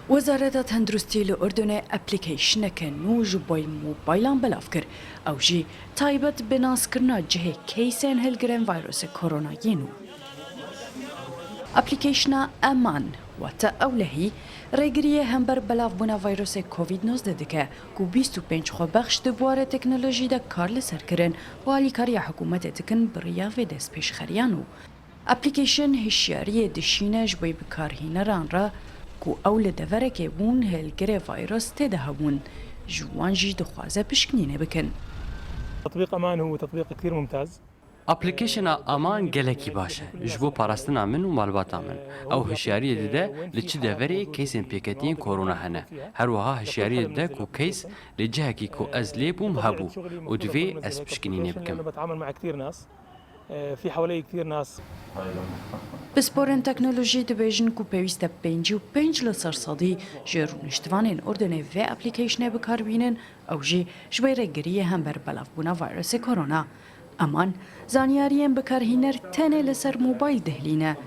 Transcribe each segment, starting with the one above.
وزارة تندرستي لأردن أبليكيشنك نوج بوي موبايلان بلافكر أو جي تايبت بناس كرنا جهة كيسين هالجرين فيروس كورونا ينو أبليكيشنا أمان وتا أولهي ريجريه همبر بلاف بونا فيروس كوفيد 19 دكه كو 25 خو بخش دبواره تکنولوژی دا کار لسر کرن و علی کاری حکومت تکن بریا و دست پیش خریانو اپلیکیشن هشیاری دشینش بی بکارهینه ران را کو اول دوره که بون هلگره ویروس تده هبون جوان جی دخوازه پشکنینه بکن تطبيق امان هو تطبيق كثير ممتاز. اپلیکیشن امان گلکی باشه جبو پاراستنا من و مالباتا من او هشیاری ده لچی دوری کیسن پیکتین کرونا هنه هر وها هشیاری ده کو کیس لجه کی کو از لیبوم هبو و دوی از پشکنینه بکم بتعامل مع كثير ناس في حوالي كثير ناس بسپورن تکنولوژی دبیجن کو پیوسته 55 لسر صدی جرونشتوانین اردن و اپلیکیشن بکاربینن او جی جویره گریه هم بر بلاف بونا ویروس کرونا امان زانیاریم بکارهینر تنه لسر موبایل دهلینه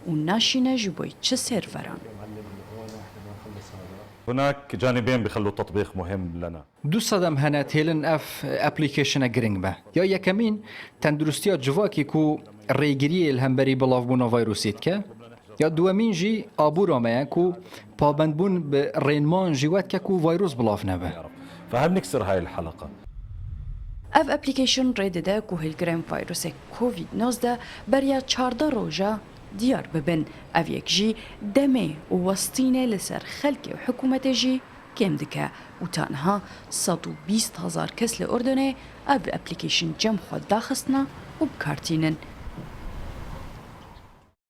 و ناشینه جبوی چه سروران هناك جانبين بيخلوا التطبيق مهم لنا. دو صدم هنا تيلن اف ابليكيشن جرينج به یا یکمین تندرستیا جواکی کو ریگری الهمبری بلاف بونا ویروسیت که یا دومین جی آبورا ما کو پابند بون به رینمان جوات که کو ویروس بلاف نبه فهم نكسر هاي الحلقة. اف اپلیکیشن ریده کو هلگرین ویروس کووید 19 بریا 14 روزه دیار ببن اف یک جی دمه و وسطینه لسر خلق و حکومت جی کم دکه و تنها 120,000 کس لأردنه اف اپلیکیشن جم خود داخستنا و بکارتینن